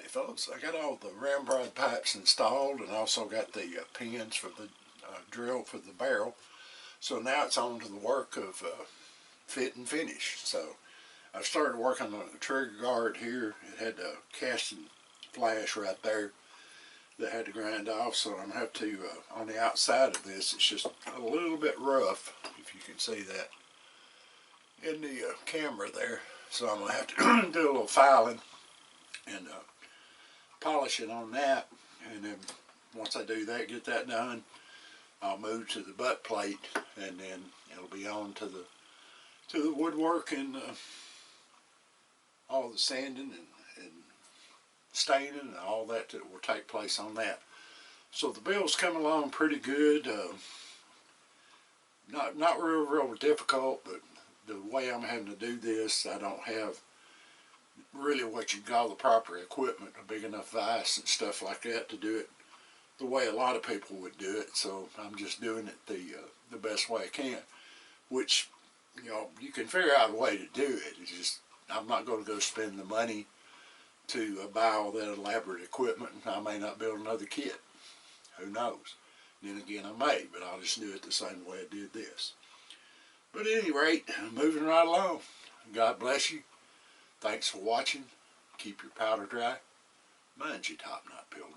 Alright folks, I got all the ramrod pipes installed and also got the pins for the drill for the barrel. So now it's on to the work of fit and finish. So I started working on the trigger guard here. It had a casting flash right there that had to grind off, so I'm going to have to, on the outside of this, it's just a little bit rough, if you can see that in the camera there. So I'm going to have to do a little filing and polishing on that, and then once I do that, get that done, I'll move to the butt plate, and then it'll be on to the woodwork and all the sanding and staining and all that will take place on that. So the build's coming along pretty good. Not real difficult, but the way I'm having to do this, I don't have really what you call the proper equipment, a big enough vise and stuff like that to do it the way a lot of people would do it. So I'm just doing it the best way I can, which, you know, you can figure out a way to do it. It's just I'm not going to go spend the money to buy all that elaborate equipment, and I may not build another kit. Who knows? Then again, I may, but I'll just do it the same way I did this. But at any rate, moving right along. God bless you. Thanks for watching. Keep your powder dry. Mind your top knot, pilgrim.